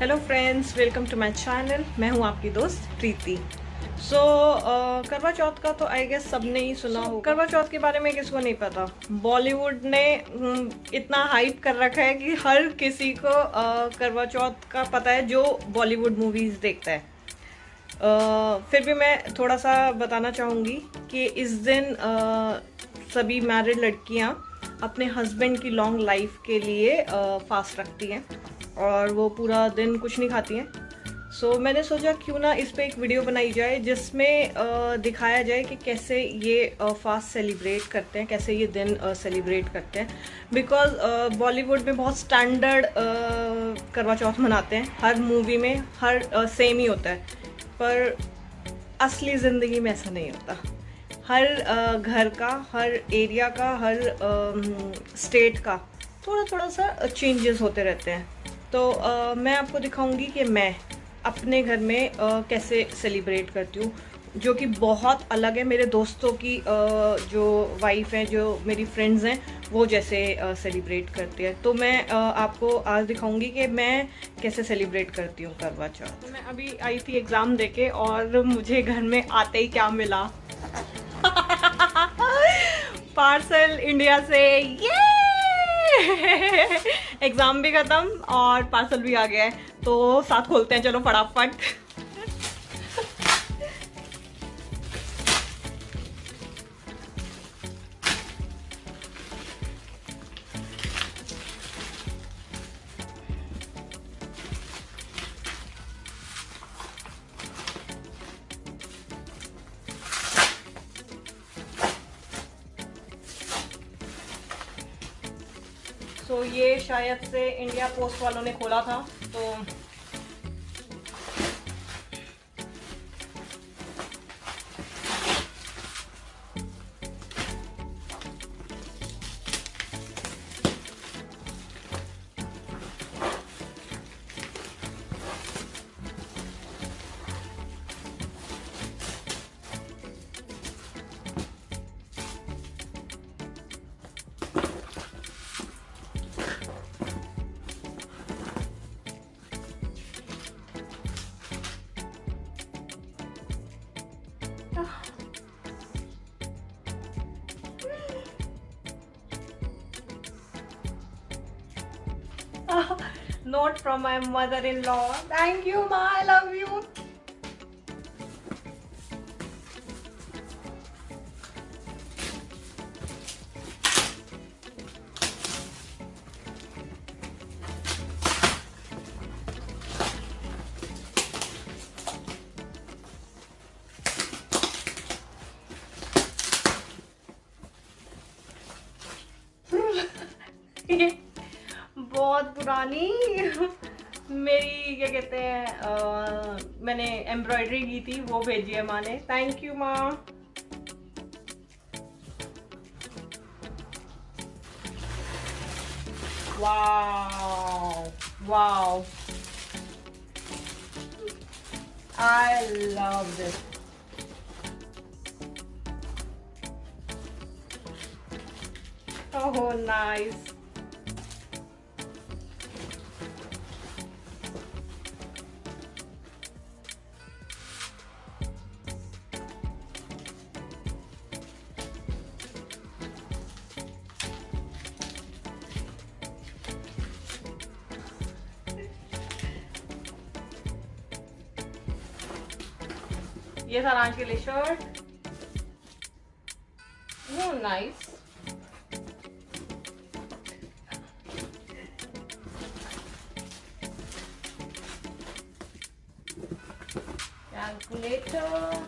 Hello friends, welcome to my channel. मैं हूं आपकी दोस्त प्रीति। करवा चौथ का तो आई गेस सबने ही सुना होगा। करवा चौथ के बारे में किसको नहीं पता। बॉलीवुड ने इतना हाइप कर रखा है कि हर किसी को करवा चौथ का पता है जो बॉलीवुड मूवीज़ देखता है। फिर भी मैं थोड़ा सा बताना चाहूँगी कि इस दिन सभी मैरिड लड़कियाँ अपने हस्बैंड की लॉन्ग लाइफ के लिए फास्ट रखती हैं और वो पूरा दिन कुछ नहीं खाती हैं। मैंने सोचा क्यों ना इस पे एक वीडियो बनाई जाए जिसमें दिखाया जाए कि कैसे ये फास्ट सेलिब्रेट करते हैं, कैसे ये दिन सेलिब्रेट करते हैं। बिकॉज बॉलीवुड में बहुत स्टैंडर्ड करवा चौथ मनाते हैं, हर मूवी में हर सेम ही होता है, पर असली ज़िंदगी में ऐसा नहीं होता। हर घर का, हर एरिया का, हर स्टेट का थोड़ा थोड़ा सा चेंजेस होते रहते हैं। मैं आपको दिखाऊंगी कि मैं अपने घर में कैसे सेलिब्रेट करती हूँ, जो कि बहुत अलग है मेरे दोस्तों की जो वाइफ हैं, जो मेरी फ्रेंड्स हैं, वो जैसे सेलिब्रेट करती है। तो मैं आपको आज दिखाऊंगी कि मैं कैसे सेलिब्रेट करती हूँ करवा चौथ। मैं अभी आई थी एग्ज़ाम देके और मुझे घर में आते ही क्या मिला पार्सल इंडिया से। ये एग्ज़ाम भी ख़त्म और पार्सल भी आ गया है, तो साथ खोलते हैं, चलो फटाफट। ये शायद से इंडिया पोस्ट वालों ने खोला था, तो note from my mother-in-law. Thank you, Ma. I love you. बहुत पुरानी मेरी क्या कहते हैं मैंने एम्ब्रॉयडरी की थी, वो भेजी है माँ ने। थैंक यू माँ। Wow wow, I love this. Oh nice. ये था राज के लिए शर्ट। वो नाइस। कैलकुलेटर।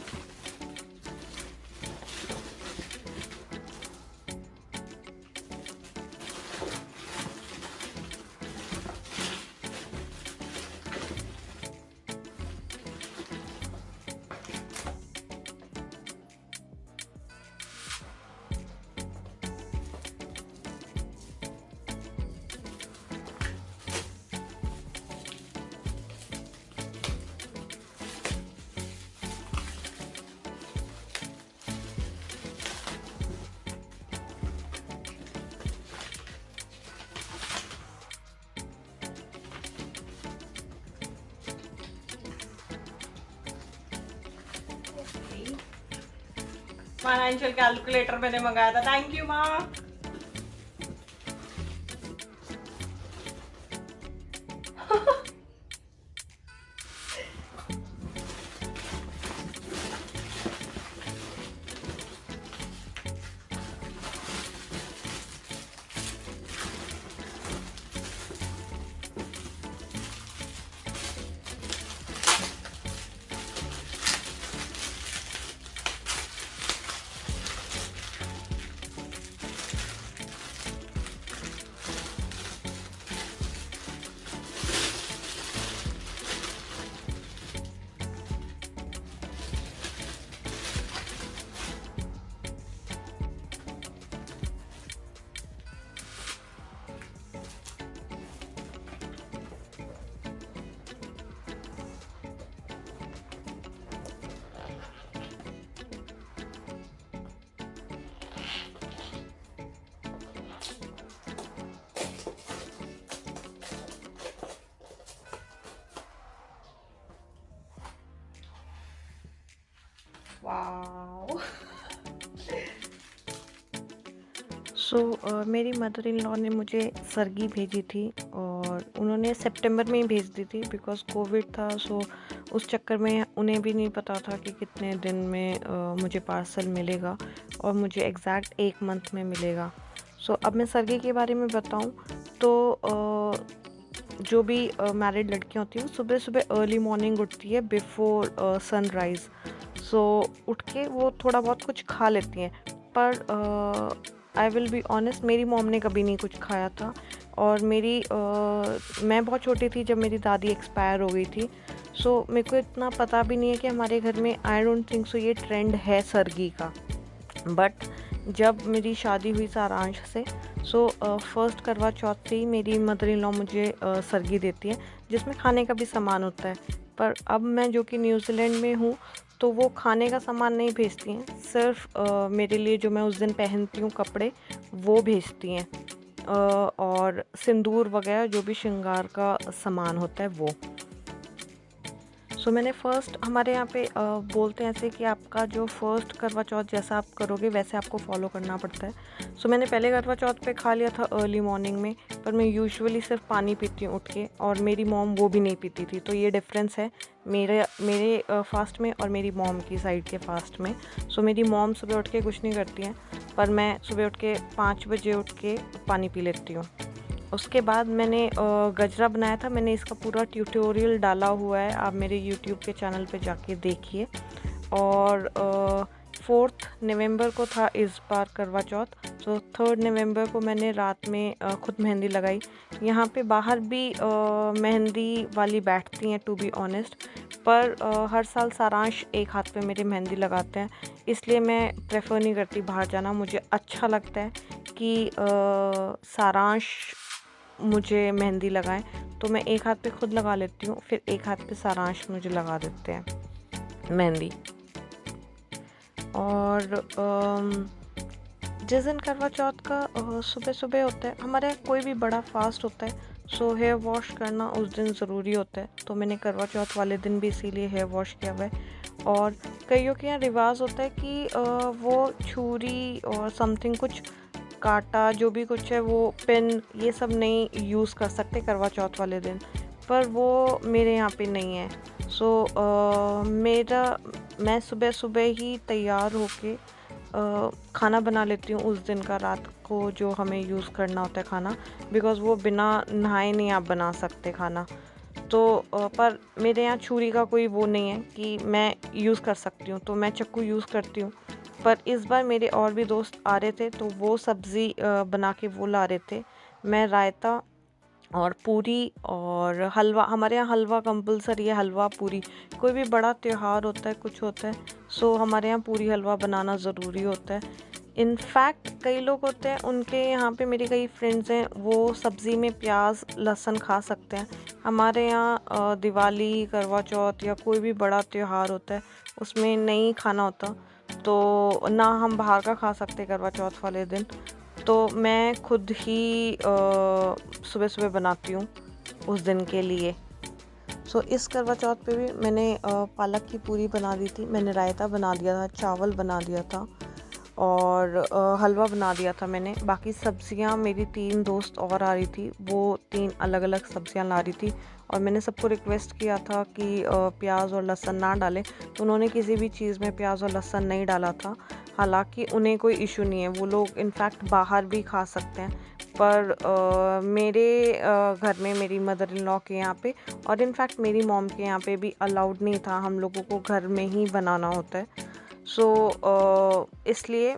फाइनेंशियल कैलकुलेटर मैंने मंगाया था। थैंक यू माँ। वाओ। मेरी मदर इन लॉ ने मुझे सरगी भेजी थी और उन्होंने सितंबर में ही भेज दी थी बिकॉज़ कोविड था। उस चक्कर में उन्हें भी नहीं पता था कि कितने दिन में मुझे पार्सल मिलेगा और मुझे एग्जैक्ट 1 मंथ में मिलेगा। अब मैं सरगी के बारे में बताऊं तो जो भी मैरिड लड़कियां होती हैं वो सुबह सुबह अर्ली मॉर्निंग उठती है बिफोर सनराइज़। उठ के वो थोड़ा बहुत कुछ खा लेती हैं, पर आई विल बी ऑनेस्ट, मेरी मॉम ने कभी नहीं कुछ खाया था। और मैं बहुत छोटी थी जब मेरी दादी एक्सपायर हो गई थी। मेरे को इतना पता भी नहीं है कि हमारे घर में, आई डोंट थिंक सो ये ट्रेंड है सरगी का। बट जब मेरी शादी हुई सारांश से, फर्स्ट करवा चौथ से ही मेरी मदर इन लॉ मुझे सरगी देती है, जिसमें खाने का भी सामान होता है। पर अब मैं जो कि न्यूजीलैंड में हूँ, तो वो खाने का सामान नहीं भेजती हैं, सिर्फ मेरे लिए जो मैं उस दिन पहनती हूँ कपड़े, वो भेजती हैं, और सिंदूर वगैरह जो भी श्रृंगार का सामान होता है वो। मैंने फ़र्स्ट, हमारे यहाँ पे बोलते हैं ऐसे कि आपका जो फर्स्ट करवा चौथ जैसा आप करोगे वैसे आपको फॉलो करना पड़ता है। मैंने पहले करवा चौथ पे खा लिया था अर्ली मॉर्निंग में, पर मैं यूजुअली सिर्फ पानी पीती हूँ उठ के, और मेरी मॉम वो भी नहीं पीती थी। तो ये डिफरेंस है मेरे फास्ट में और मेरी मॉम की साइड के फास्ट में। मेरी मॉम सुबह उठ के कुछ नहीं करती हैं, पर मैं सुबह उठ के 5 बजे उठ के पानी पी लेती हूँ। उसके बाद मैंने गजरा बनाया था। मैंने इसका पूरा ट्यूटोरियल डाला हुआ है, आप मेरे यूट्यूब के चैनल पे जाके देखिए। और 4 नवंबर को था इस बार करवा चौथ। 3 नवंबर को मैंने रात में खुद मेहंदी लगाई। यहाँ पे बाहर भी मेहंदी वाली बैठती हैं टू बी ऑनेस्ट, पर हर साल सारांश एक हाथ पे मेरे मेहंदी लगाते हैं, इसलिए मैं प्रेफर नहीं करती बाहर जाना। मुझे अच्छा लगता है कि सारांश मुझे मेहंदी लगाएं, तो मैं एक हाथ पे खुद लगा लेती हूँ, फिर एक हाथ पे सारांश मुझे लगा देते हैं मेहंदी। और जिस दिन करवा चौथ का सुबह सुबह होता है, हमारे यहाँ कोई भी बड़ा फास्ट होता है, हेयर वॉश करना उस दिन ज़रूरी होता है। तो मैंने करवा चौथ वाले दिन भी इसीलिए हेयर वॉश किया हुआ है। और कईयों के यहाँ रिवाज होता है कि वो छुरी और समथिंग कुछ काटा, जो भी कुछ है, वो पेन, ये सब नहीं यूज़ कर सकते करवा चौथ वाले दिन, पर वो मेरे यहाँ पे नहीं है। मैं सुबह सुबह ही तैयार होके खाना बना लेती हूँ उस दिन का, रात को जो हमें यूज़ करना होता है खाना, बिकॉज़ वो बिना नहाए नहीं आप बना सकते खाना। पर मेरे यहाँ छुरी का कोई वो नहीं है कि मैं यूज़ कर सकती हूँ, तो मैं चाकू यूज़ करती हूँ। पर इस बार मेरे और भी दोस्त आ रहे थे, तो वो सब्ज़ी बना के वो ला रहे थे। मैं रायता और पूरी और हलवा, हमारे यहाँ हलवा कंपलसरी है, हलवा पूरी। कोई भी बड़ा त्यौहार होता है, कुछ होता है, हमारे यहाँ पूरी हलवा बनाना ज़रूरी होता है। इनफैक्ट कई लोग होते हैं, उनके यहाँ पे मेरी कई फ्रेंड्स हैं, वो सब्ज़ी में प्याज लहसुन खा सकते हैं। हमारे यहाँ दिवाली, करवा चौथ या कोई भी बड़ा त्यौहार होता है, उसमें नहीं खाना होता, तो ना हम बाहर का खा सकते करवा चौथ वाले दिन। तो मैं खुद ही सुबह सुबह बनाती हूँ उस दिन के लिए। इस करवा चौथ पे भी मैंने पालक की पूरी बना दी थी, मैंने रायता बना दिया था, चावल बना दिया था, और हलवा बना दिया था मैंने। बाकी सब्जियां मेरी 3 दोस्त और आ रही थी, वो 3 अलग अलग सब्जियां ला रही थी और मैंने सबको रिक्वेस्ट किया था कि प्याज और लहसुन ना डालें, तो उन्होंने किसी भी चीज़ में प्याज और लहसुन नहीं डाला था। हालांकि उन्हें कोई इशू नहीं है, वो लोग इनफैक्ट बाहर भी खा सकते हैं, पर मेरे घर में मेरी मदर इन लॉ के यहाँ पे और इनफैक्ट मेरी मॉम के यहाँ पे भी अलाउड नहीं था, हम लोगों को घर में ही बनाना होता है। सो इसलिए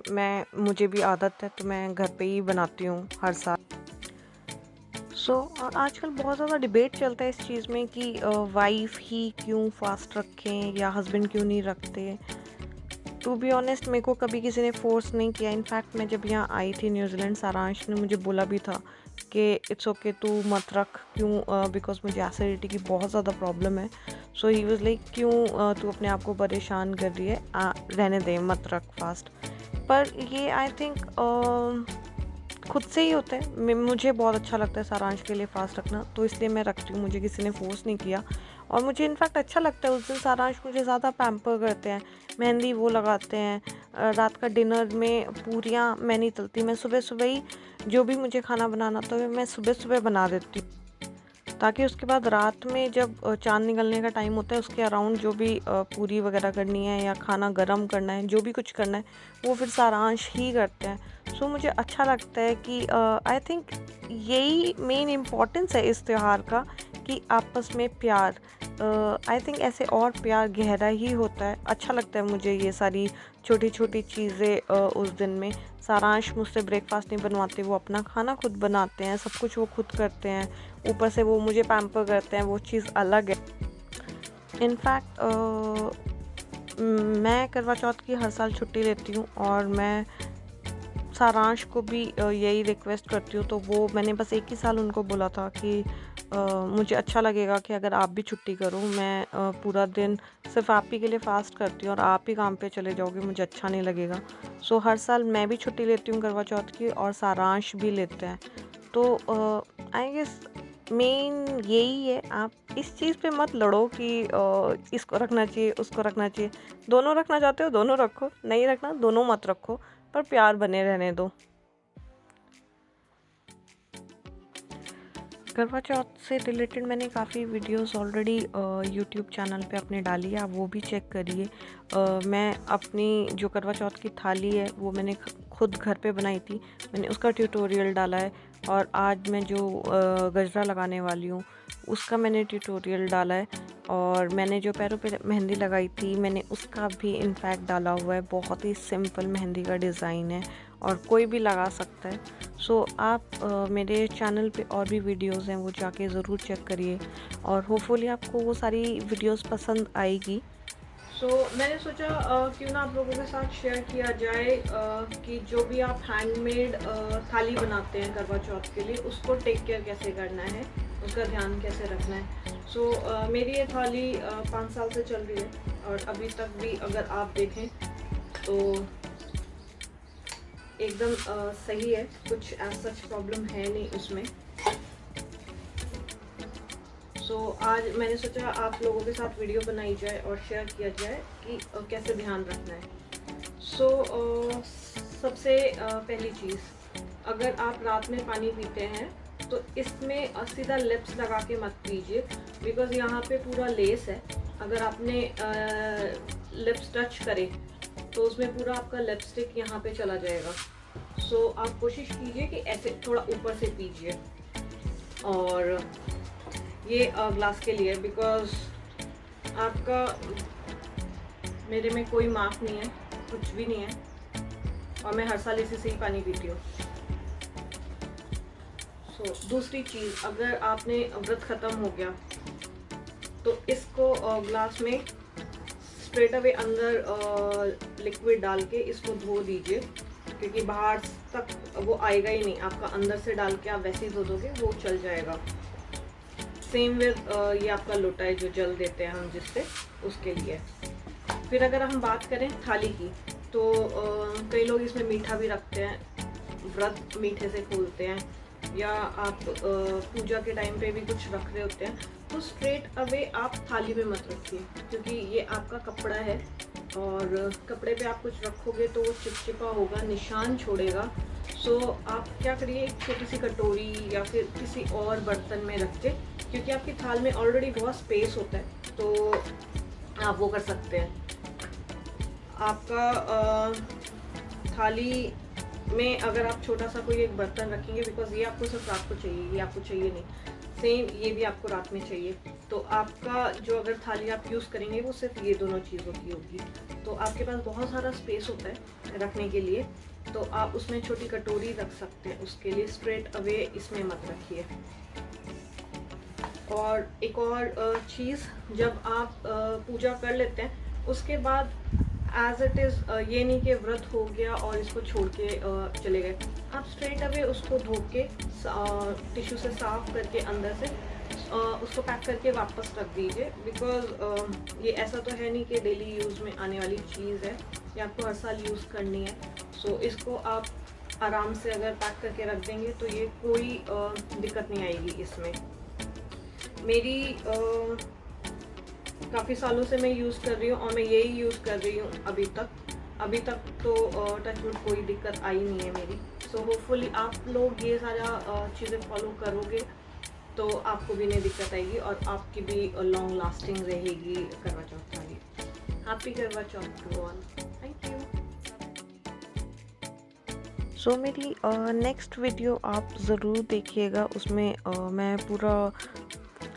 मुझे भी आदत है, तो मैं घर पे ही बनाती हूँ हर साल। और आजकल बहुत ज़्यादा डिबेट चलता है इस चीज़ में कि वाइफ ही क्यों फास्ट रखें या हस्बैंड क्यों नहीं रखते। टू बी ऑनेस्ट, मेरे को कभी किसी ने फोर्स नहीं किया। इनफैक्ट मैं जब यहाँ आई थी न्यूजीलैंड, सारांश ने मुझे बोला भी था कि इट्स ओके तू मत रख, क्यों, बिकॉज मुझे एसिडिटी की बहुत ज़्यादा प्रॉब्लम है। सो ही वाज लाइक क्यों तू अपने आप को परेशान कर रही है, रहने दे, मत रख फास्ट। पर ये आई थिंक खुद से ही होता है। मुझे बहुत अच्छा लगता है सारांश के लिए फ़ास्ट रखना, तो इसलिए मैं रखती हूँ, मुझे किसी ने फोर्स नहीं किया। और मुझे इनफैक्ट अच्छा लगता है, उस दिन सारांश मुझे ज़्यादा पैम्पर करते हैं, मेहंदी वो लगाते हैं, रात का डिनर में पूरियाँ मैं नहीं तलती, मैं सुबह सुबह ही जो भी मुझे खाना बनाना होता है मैं सुबह सुबह बना देती हूँ, ताकि उसके बाद रात में जब चाँद निकलने का टाइम होता है उसके अराउंड जो भी पूरी वगैरह करनी है या खाना गरम करना है, जो भी कुछ करना है, वो फिर सारांश ही करते हैं। सो मुझे अच्छा लगता है कि आई थिंक यही मेन इम्पॉर्टेंस है इस त्यौहार का, कि आपस में प्यार, आई थिंक ऐसे और प्यार गहरा ही होता है। अच्छा लगता है मुझे ये सारी छोटी छोटी चीज़ें उस दिन में। सारांश मुझसे ब्रेकफास्ट नहीं बनवाते, वो अपना खाना खुद बनाते हैं, सब कुछ वो खुद करते हैं, ऊपर से वो मुझे पैम्पर करते हैं, वो चीज़ अलग है। इनफैक्ट मैं करवा चौथ की हर साल छुट्टी लेती हूँ और मैं सारांश को भी यही रिक्वेस्ट करती हूँ। तो वो मैंने बस एक ही साल उनको बोला था कि मुझे अच्छा लगेगा कि अगर आप भी छुट्टी करो, मैं पूरा दिन सिर्फ आप ही के लिए फ़ास्ट करती हूँ और आप ही काम पे चले जाओगे, मुझे अच्छा नहीं लगेगा। सो हर साल मैं भी छुट्टी लेती हूँ करवा चौथ की और सारांश भी लेते हैं। तो आई गेस मेन यही है, आप इस चीज़ पे मत लड़ो कि इसको रखना चाहिए, उसको रखना चाहिए। दोनों रखना चाहते हो दोनों रखो, नहीं रखना दोनों मत रखो, पर प्यार बने रहने दो। करवा चौथ से रिलेटेड मैंने काफ़ी वीडियोस ऑलरेडी यूट्यूब चैनल पे अपने डाली है, आप वो भी चेक करिए। मैं अपनी जो करवा चौथ की थाली है वो मैंने खुद घर पे बनाई थी, मैंने उसका ट्यूटोरियल डाला है। और आज मैं जो गजरा लगाने वाली हूँ उसका मैंने ट्यूटोरियल डाला है। और मैंने जो पैरों पे मेहंदी लगाई थी मैंने उसका भी इनफैक्ट डाला हुआ है। बहुत ही सिंपल मेहंदी का डिज़ाइन है और कोई भी लगा सकता है। सो आप मेरे चैनल पे और भी वीडियोस हैं, वो जाके ज़रूर चेक करिए और होपफुली आपको वो सारी वीडियोस पसंद आएगी। मैंने सोचा क्यों ना आप लोगों के साथ शेयर किया जाए कि जो भी आप हैंडमेड थाली बनाते हैं करवा चौथ के लिए, उसको टेक केयर कैसे करना है, उसका ध्यान कैसे रखना है। मेरी ये थाली 5 साल से चल रही है और अभी तक भी अगर आप देखें तो एकदम सही है, कुछ एज सच प्रॉब्लम है नहीं उसमें। आज मैंने सोचा आप लोगों के साथ वीडियो बनाई जाए और शेयर किया जाए कि कैसे ध्यान रखना है। सबसे पहली चीज़, अगर आप रात में पानी पीते हैं तो इसमें सीधा लिप्स लगा के मत पीजिए, बिकॉज़ यहाँ पे पूरा लेस है। अगर आपने लिप्स टच करे तो उसमें पूरा आपका लिपस्टिक यहाँ पे चला जाएगा। आप कोशिश कीजिए कि ऐसे थोड़ा ऊपर से पीजिए। और ये ग्लास के लिए, बिकॉज़ आपका मेरे में कोई मार्क नहीं है, कुछ भी नहीं है और मैं हर साल इसी से ही पानी पीती हूँ। दूसरी चीज़, अगर आपने व्रत ख़त्म हो गया तो इसको ग्लास में स्ट्रेट अवे अंदर लिक्विड डाल के इसको धो दीजिए, क्योंकि बाहर तक वो आएगा ही नहीं, आपका अंदर से डाल के आप वैसे ही धो दोगे वो चल जाएगा। सेम विद ये आपका लोटा है जो जल देते हैं हम जिससे, उसके लिए। फिर अगर हम बात करें थाली की, तो कई लोग इसमें मीठा भी रखते हैं, व्रत मीठे से खोलते हैं, या आप पूजा के टाइम पे भी कुछ रख रहे होते हैं, तो स्ट्रेट अवे आप थाली में मत रखिए, क्योंकि ये आपका कपड़ा है और कपड़े पे आप कुछ रखोगे तो वो चिपचिपा होगा, निशान छोड़ेगा। सो आप क्या करिए, एक छोटी सी कटोरी या फिर किसी और बर्तन में रख के, क्योंकि आपकी थाल में ऑलरेडी बहुत स्पेस होता है, तो आप वो कर सकते हैं। आपका थाली में अगर आप छोटा सा कोई एक बर्तन रखेंगे, बिकॉज ये आपको सिर्फ रात को चाहिए, ये आपको चाहिए नहीं, सेम ये भी आपको रात में चाहिए, तो आपका जो अगर थाली आप यूज़ करेंगे वो सिर्फ ये दोनों चीज़ों की होगी। तो आपके पास बहुत सारा स्पेस होता है रखने के लिए, तो आप उसमें छोटी कटोरी रख सकते हैं। उसके लिए स्ट्रेट अवे इसमें मत रखिए। और एक और चीज़, जब आप पूजा कर लेते हैं उसके बाद एज इट इज़ ये नहीं कि व्रत हो गया और इसको छोड़ के चले गए, आप स्ट्रेट अवे उसको धो के टिश्यू से साफ करके अंदर से उसको पैक करके वापस रख दीजिए। बिकॉज ये ऐसा तो है नहीं कि डेली यूज़ में आने वाली चीज़ है, ये आपको हर साल यूज़ करनी है। सो इसको आप आराम से अगर पैक करके रख देंगे तो ये कोई दिक्कत नहीं आएगी इसमें। मेरी काफ़ी सालों से मैं यूज़ कर रही हूँ और मैं यही यूज़ कर रही हूँ अभी तक तो टचवुड कोई दिक्कत आई नहीं है मेरी। सो होपफुली आप लोग ये सारा चीज़ें फॉलो करोगे तो आपको भी नहीं दिक्कत आएगी और आपकी भी लॉन्ग लास्टिंग रहेगी करवा चौथ वाली। हैप्पी करवा चौथ टू ऑल, थैंक यू। सो मेरी नेक्स्ट वीडियो आप ज़रूर देखिएगा, उसमें मैं पूरा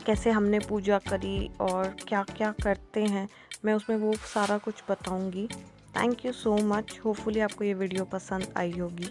कैसे हमने पूजा करी और क्या क्या करते हैं, मैं उसमें वो सारा कुछ बताऊंगी। Thank you so much. Hopefully आपको ये वीडियो पसंद आई होगी।